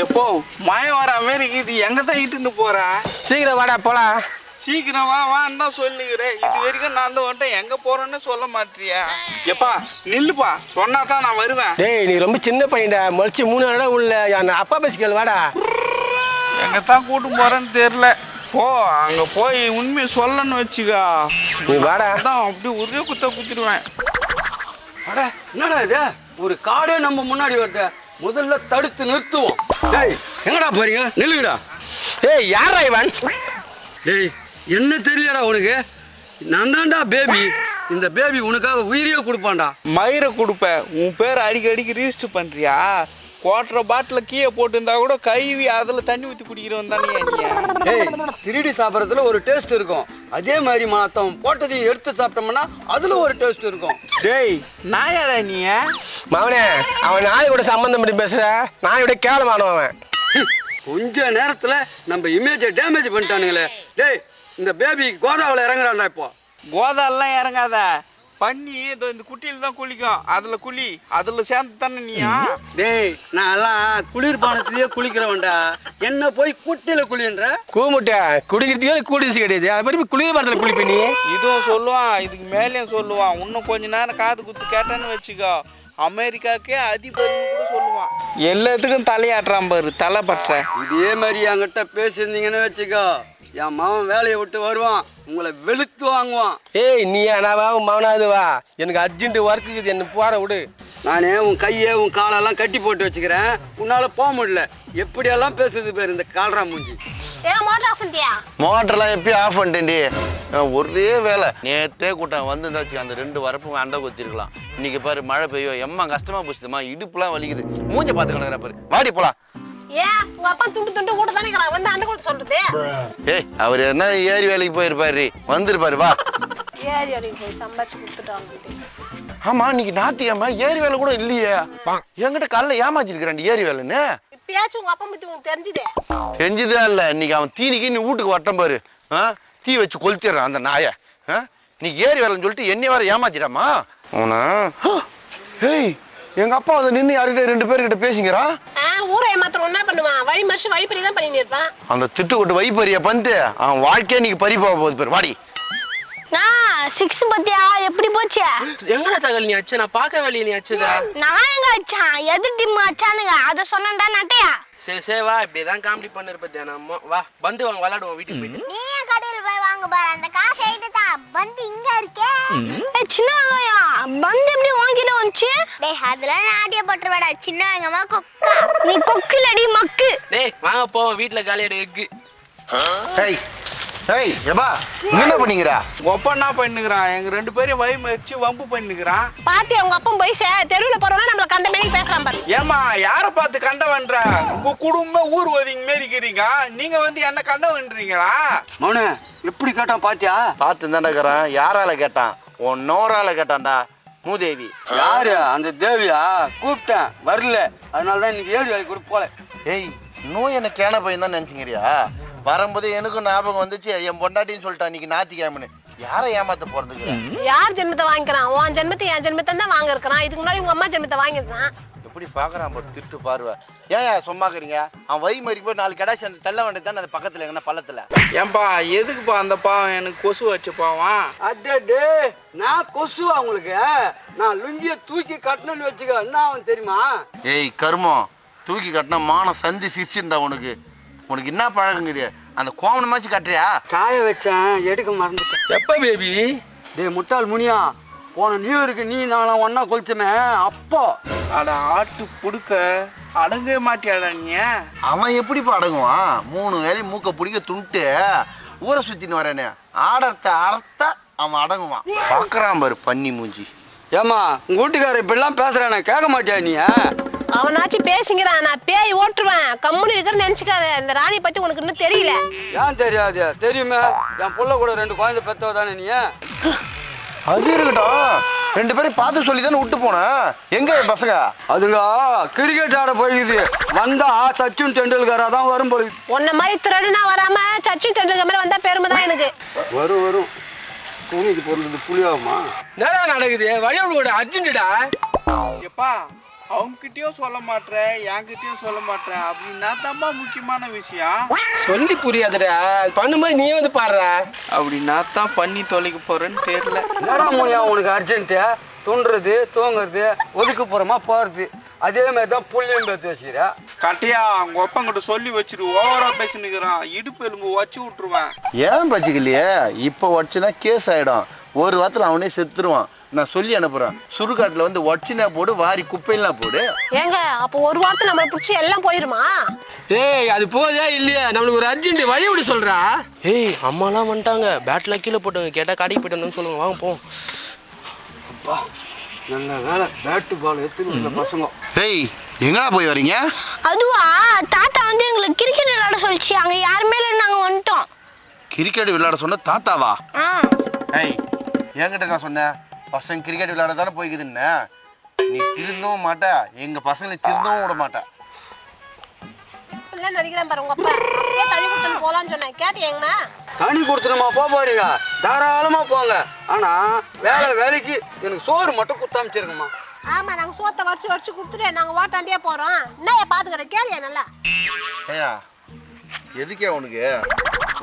எப்போ மழை வர மாதிரி இது எங்க தான் இட்டுன்னு போற? சீக்கிரம் வாடா போலாம். சீக்கிரம் வான்னு தான் சொல்லுகிறேன். இது வரைக்கும் நான் தான் வந்துட்டேன், எங்க போறேன்னு சொல்ல மாட்டியா? எப்பா நில்லுப்பா, சொன்னா தான் நான் வருவேன். டேய் நீ ரொம்ப சின்ன பையன்டா, முளைச்சி 3 நாளா உள்ள அப்பா பேசிக்கல் வாடா. எங்க தான் கூட்டு போறேன்னு தெரியல. போ அங்க போய் உண்மையை சொல்லணும்னு வச்சுக்கா, நீ வாடா. தான் அப்படி ஒரே குத்திடுவேன். அட என்னடா இது, ஒரு காடே நம்ம முன்னாடி வருது, முதல்ல தடுத்து நிறுத்துவோம். டேய் எங்கடா போறீங்க, நில்லுங்கடா. ஏய் யாரா இவன்? டேய் என்ன தெரியலடா உனக்கு, நான் தான்டா பேபி. இந்த பேபி உனக்காக உயிரியே கொடுப்பான்டா. மயிரை கொடுப்ப, உன் பேர் அடிக்கடிக்கு ரிஜிஸ்டர் பண்றியா? குவாட்டர் பாட்டில் கீழே போட்டுருந்தா கூட கைவி அதில் தண்ணி ஊற்றி குடிக்கிறவன் தானே நீ. டேய் திருடி சாப்பிட்றதுல ஒரு டேஸ்ட் இருக்கும், அதே மாதிரி மாத்தம் போட்டதையும் எடுத்து சாப்பிட்டோம்னா அதுல ஒரு டேஸ்ட் இருக்கும். டேய் நாயாடா நீ? மவனே அவன் நாய் கூட சம்பந்தம் பண்ணி பேசுற, நாயோட கேவலமானவன். கொஞ்ச நேரத்துல நம்ம இமேஜை டேமேஜ் பண்ணிட்டானுங்களே. டேய் இந்த பேபி கோதாவில் இறங்குறான்டா. இப்போ கோதாலாம் இறங்காத, பண்ணி இந்த குட்டியில தான் குளிக்கும், அதுல குளி, அதுல சேர்ந்து தானே நீயா? டேய் நான் எல்லாம் குளிர்பானத்திலேயே குளிக்கிறவன்டா, என்ன போய் குட்டியில குளின்ற? கூமுட்டை குடிக்கிறதுக்கே கூடிச்சு கிடையாது, அது மாதிரி குளிர் பாடத்துல குளிப்ப நீ. இதுவும் சொல்லுவான், இதுக்கு மேலேயும் சொல்லுவான். இன்னும் கொஞ்ச நேரம் காது குத்து கேட்டான்னு வச்சுக்கோ, அமெரிக்காக்கே அதிபர்னு கூட சொல்லுவான். எல்லாத்துக்கும் தலையாட்டுறான் பாரு, தலை பற்ற. இதே மாதிரி என்கிட்ட பேசியிருந்தீங்கன்னு வச்சுக்கோ, என் மாவன் வேலையை விட்டு வருவான், உங்களை வெளுத்து வாங்குவான். ஏய் நீ அனாவா உன் மவனாவது வா, எனக்கு அர்ஜென்ட் ஒர்க் இருக்குது, என்ன போற விடு. நானே உன் கையை உன் காலெல்லாம் கட்டி போட்டு வச்சுக்கிறேன், உன்னால போக முடியல. எப்படியெல்லாம் பேசுது பேர் இந்த கால்ரா மூஞ்சி. மோட்டர்லாம் எப்பயும் ஆஃப் பண்ணிட்டேன்டி. ஒரே வேலை நேத்தே கூட்டம் வந்துருந்தாச்சு, அந்த 2 வரப்பும் அண்டை கொத்திருக்கலாம். இன்னைக்கு பாரு மழை பெய்யும், எம்மா கஷ்டமா போச்சுமா, இடுப்புலாம் வலிக்குது. மூஞ்ச பார்த்து கிடக்குற பாரு, வாடி போலாம். ஏய் அவர் என்ன ஏரி வேலைக்கு போயிருப்பாரு, வந்துருப்பாரு வா. ஆமா இன்னைக்கு ஞாயிற்றுக்கிழமை ஏரி வேலை கூட இல்லையே, என்கிட்ட காலைல ஏமாச்சிருக்கிறான் ஏரி வேலைன்னு. தெரிஞ்சுதா இல்ல, இன்னைக்கு அவன் தீனிக்கு நீ வீட்டுக்கு வட்டம் பாரு, தீ வச்சு கொளுத்திடுறான் அந்த நாய. நீ ஏரி வேலைன்னு சொல்லிட்டு என்னைய வர ஏமாச்சிடாமா அவனா? ஏய் எங்க அப்பா அதை நின்று யார்கிட்ட 2 பேர்கிட்ட பேசிக்கிறான். அந்த திட்டு கொட்டு வைப்பறிய பந்து அவன் வாழ்க்கையே நீங்க பறி போக போகுது பேர். வாடி. எப்படி போச்சு? எங்கடா தகவல் நீ அச்சா, நான் பார்க்க வேலையை நீ அச்சதா? நான் எங்க அச்சான், எது டிம் அச்சானுங்க அத சொன்னடா நட்டையா. சரி சரி வா, இப்படிதான் காமெடி பண்ணிருப்ப தினமோ. வா பந்து வாங்க விளையாடுவோம் வீட்டுக்கு போயிட்டு. நீ கடையில போய் வாங்க பாரு, அந்த காசை எடுத்தா பந்து இங்க இருக்கே. சின்ன வெங்காயம் பந்து எப்படி வாங்கிட்டு வந்துச்சு? டேய் அதெல்லாம் நாட்டிய போட்டுறடா, சின்ன வெங்காயமா கொக்கா? நீ கொக்குலடி மக்கு. டேய் வாங்க போவோம், வீட்டுல காலியாடு எக்கு. ஏய் ஏய் எப்பா என்ன பண்ணிக்கிறா? ஒப்ப என்ன பண்ணுகிறான், எங்க 2 பேரையும் வழி மறிச்சு வம்பு பண்ணிக்கிறான். பாத்தி அவங்க அப்பன் போய் தெருவுல போறவனா நம்மள கண்ட மேரி பேசலாம் பாரு. ஏமா யார பார்த்து கண்டவன்ற? உங்க குடும்பம் ஊர் ஒதுங்க மாரி இருக்கிறீங்க, நீங்க வந்து என்ன கண்டவன்றீங்களா? மௌன எப்படி கேட்டான் பாத்தியா? பார்த்து தான்டா இருக்கிறான். யாரால கேட்டான்? உன்னோரால கேட்டான்டா, மூதேவி. யாரு அந்த தேவியா? கூப்பிட்டேன் வரல, அதனாலதான் இன்னைக்கு ஏரி வேலைக்கு கூட போல. ஏய் நோய் என்ன கேன பையன் தான் நினைச்சுக்கிறியா? வரும்போது எனக்கும் ஞாபகம் வந்துச்சு, என் பொண்டாட்டின்னு சொல்லிட்டான் இன்னைக்கு ஞாயிற்றுக்கிழமைன்னு. யாரை ஏமாத்த போறதுக்கு? யார் ஜென்மத்தை வாங்கிக்கிறான்? உன் ஜென்மத்தை என் ஜென்மத்தை தான் வாங்க இருக்கிறான். இதுக்கு முன்னாடி உங்க அம்மா ஜென்மத்தை வாங்கிருக்கான். எப்படி பாக்குறான் ஒரு திருட்டு பார்வை. ஏன் சும்மாக்குறீங்க? அவன் வழி மாதிரி போய் 4 கடாச்சி அந்த தள்ள வேண்டியதானே அந்த பக்கத்துல எங்கன்னா பள்ளத்துல. ஏன்பா எதுக்குப்பா அந்த பாவம் எனக்கு கொசு வச்சு பாவம்? அடே நான் கொசுவா உங்களுக்கு? நான் லுங்கிய தூக்கி கட்டணும்னு வச்சுக்க, என்ன ஆகும் தெரியுமா? ஏய் கருமம், தூக்கி கட்டினா மானம் சந்தி சிரிச்சுண்டா உனக்கு. உனக்கு என்ன பழகுங்குது? அந்த கோவணமாச்சு கட்டுறியா? காய வச்சேன் எடுக்க மறந்துட்டேன். எப்ப பேபி? டேய் முட்டாள் முனியா, போன நியூ இயருக்கு நீ நானும் ஒன்னா கொளுத்துமே அப்போ. அட ஆட்டு புடுக்க அடங்கவே மாட்டியாடா நீ. அவன் எப்படிப்பா அடங்குவான்? 3 வேலையும் மூக்க பிடிக்க துண்டு ஊரை சுத்தின்னு வரேனே, ஆடத்த அவன் அடங்குவான். பாக்குறான் பாரு பண்ணி மூஞ்சி. ஏமா உங்க வீட்டுக்காரர் இப்படிலாம் பேசுறானே, கேட்க மாட்டியா நீ? அவனாச்சும் பேசிக்கிறான், நான் பேய் ஓட்டுருவேன். கம்முன்னு இருக்கிறன்னு நினைச்சுக்காத. இந்த ராணியை பத்தி உனக்கு இன்னும் தெரியல. ஏன் தெரியாது? தெரியுமே, என் புள்ள கூட 2 குழந்தை பெத்தவ தானே நீ. அது இருக்கட்டும், 2 பேரும் பார்த்து சொல்லி தானே விட்டு போன. எங்க பசங்க? அதுங்க கிரிக்கெட் ஆட போயிடுது, வந்தா சச்சின் டெண்டுல்கரா தான் வரும் போது. உன்ன மாதிரி திருடுனா வராம சச்சின் டெண்டுல்கர் மாதிரி வந்தா பெருமை தான் எனக்கு. வரும் பூமிக்கு பொருள் புளியாகுமா? என்னடா நடக்குது? வழி விட அர்ஜென்ட்டா. எப்பா அவங்ககிட்டயும் சொல்ல மாட்டேன், என்கிட்டயும் சொல்ல மாட்டேன் அப்படின்னா தான்ப்பா முக்கியமான விஷயம். சொல்லி புரியாதுடா. அது பண்ணும்போது நீ வந்து பாடுறா. அப்படின்னா தான் பண்ணி தொலைக்க போறேன்னு தெரியல. என்னடா மூலியா உனக்கு அர்ஜென்ட்டு? தூண்டுறது தூங்குறது ஒதுக்குப்புறமா போறது அதே மாதிரி தான் புள்ளியும் பேத்து வச்சுக்கிற. கட்டையா அவங்க ஒப்பங்கிட்ட சொல்லி வச்சிரு. ஓவரா பேசினுக்கிறான், இடுப்பு எலும்பு வச்சு விட்டுருவேன். ஏன் பச்சிக்கலையே? இப்போ உடச்சுனா கேஸ் ஆயிடும். ஒரு வாரத்தில் அவனே செத்துருவான். நான் சொல்லி அனுப்புறேன். சுடுகாட்டுல வந்து உடச்சினா போடு, வாரி குப்பையெல்லாம் போடு. ஏங்க அப்போ ஒரு வாரத்துல நம்மளை பிடிச்சி எல்லாம் போயிருமா? ஏய் அது போதே இல்லையா? நம்மளுக்கு ஒரு அர்ஜென்ட் வழி விட சொல்றா. ஏய் அம்மாலாம் வந்துட்டாங்க. பேட்ல கீழே போட்டாங்க. கேட்டா கடைக்கு போயிட்டு சொல்லுங்க. வாங்க போ. அப்பா நல்ல வேலை பேட்டு பால் எடுத்துன்னு பசங்க. ஏய் எங்கடா போய் வரீங்க? அதுவா தாத்தா வந்து எங்களுக்கு கிரிக்கெட் விளையாட சொல்லிச்சு. அங்க யாருமே இல்லை, நாங்க வந்துட்டோம். கிரிக்கெட் விளையாட சொன்ன தாத்தாவா? ஆ. ஏய் என்கிட்ட நான் சொன்னேன் பசங்க கிரிக்கெட் விளையாட தானே போய்க்குதுன்னு. நீ திருந்தவும் மாட்டா, எங்க பசங்களை திருந்தவும் விட மாட்டா. எல்லாம் நடிக்கிறேன் பாரு உங்க அப்பா. அப்படியே தள்ளி கொடுத்துட்டு போலான்னு சொன்னேன், கேட்டியங்கண்ணா? தனி கொடுத்துணுமா போறீங்க, தாராளமா போங்க. ஆனா வேலைக்கு எனக்கு சோறு மட்டும் குத்தாமிச்சிருக்குமா. ஆமா நாங்க சோத்தை வரிச்சு கொடுத்துட்டு நாங்க ஓட்டாண்டியே போறோம். என்ன பாத்துக்கிறேன், கேளியா நல்லா? ஏயா எதுக்கே உனக்கு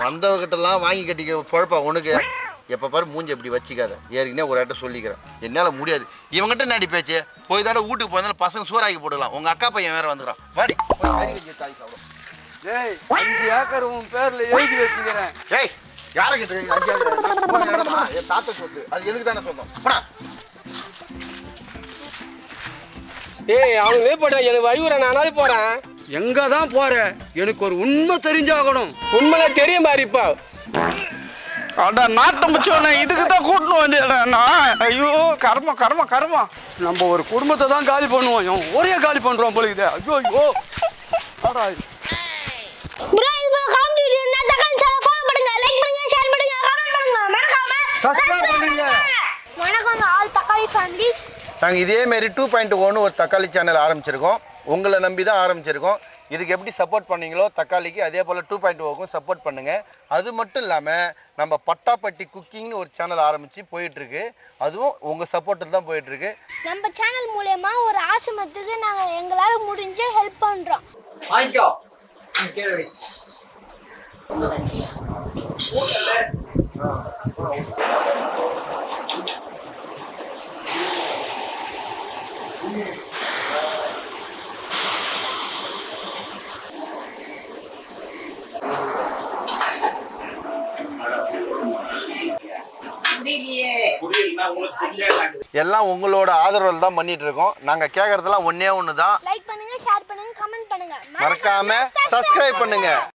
வந்தவகிட்ட எல்லாம் வாங்கி கட்டிக்க பொழப்பா உனக்கு? எப்ப பாரு மூஞ்சி எப்படி வச்சுக்காத. ஏற்கனவே ஒரு இடத்த சொல்லிக்கிறேன், என்னால முடியாது. இவங்கிட்ட நாடி பேச்சு போய் தானே வீட்டுக்கு போயிருந்தாலும் பசங்க சோறாக்கி போடலாம். உங்க அக்கா பையன் வேற வந்துடும். வாடி போய் கறி கஞ்சி தாய் சாப்பிடும். ஏய் 5 ஏக்கர் உன் பேர்ல எழுதி வச்சுக்கிறேன். ஏய் யாருக்கு தெரியும் 5 ஏக்கர் இடமா? என் தாத்தா சொத்து, அது எனக்கு தானே சொந்தம். போடா. ஏய் அவனுமே போட்டா எனக்கு வழி விட நானாவது போறேன். எங்க தான் போற? எனக்கு ஒரு உண்மை தெரிஞ்சாகணும். உண்மையில தெரியும் பாரு. இப்போ அடா நாட்டம் முச்சோண்ணே, இதுக்கு தான் கூட்டணும் வந்தேடா. ஐயோ கர்மம் கர்மம் கர்மம். நம்ம ஒரு குடும்பத்தை தான் காலி பண்ணுவோம், இவன் ஒரே காலி பண்றோம் போல இது. ஐயோ ஐயோ ஆடா. ப்ரோ இது காமெடி வீடியோ. நான் தக்காளி சேனலை ஃபாலோ பண்ணுங்க, லைக் பண்ணுங்க, ஷேர் பண்ணுங்க, கமெண்ட் பண்ணுங்க, மறக்காம சப்ஸ்கிரைப் பண்ணுங்க. வணக்கம் ஆல் தக்காளி ஃபேமிலிஸ். நாங்கள் இதே மாதிரி 2.1 ஒரு தக்காளி சேனல் ஆரம்பிச்சிருக்கோம். உங்களை நம்பி தான் ஆரம்பிச்சிருக்கோம். இதுக்கு எப்படி சப்போர்ட் பண்ணீங்களோ தக்காளிக்கு, அதே போல் 2.0க்கும் சப்போர்ட் பண்ணுங்கள். அது மட்டும் இல்லாமல் நம்ம பட்டாப்பட்டி குக்கிங்னு ஒரு சேனல் ஆரம்பித்து போயிட்டுருக்கு. அதுவும் உங்கள் சப்போர்ட்டில் தான் போயிட்டுருக்கு. நம்ம சேனல் மூலமா ஒரு ஆசிரமத்துக்கு நாங்க எங்களால முடிஞ்ச ஹெல்ப் பண்றோம். எல்லாம் உங்களோட ஆதரவில் தான் பண்ணிட்டு இருக்கோம். நாங்கள் கேட்கறதெல்லாம் ஒன்று தான். லைக் பண்ணுங்க, ஷேர் பண்ணுங்க, கமெண்ட் பண்ணுங்க, மறக்காம சப்ஸ்கிரைப் பண்ணுங்க.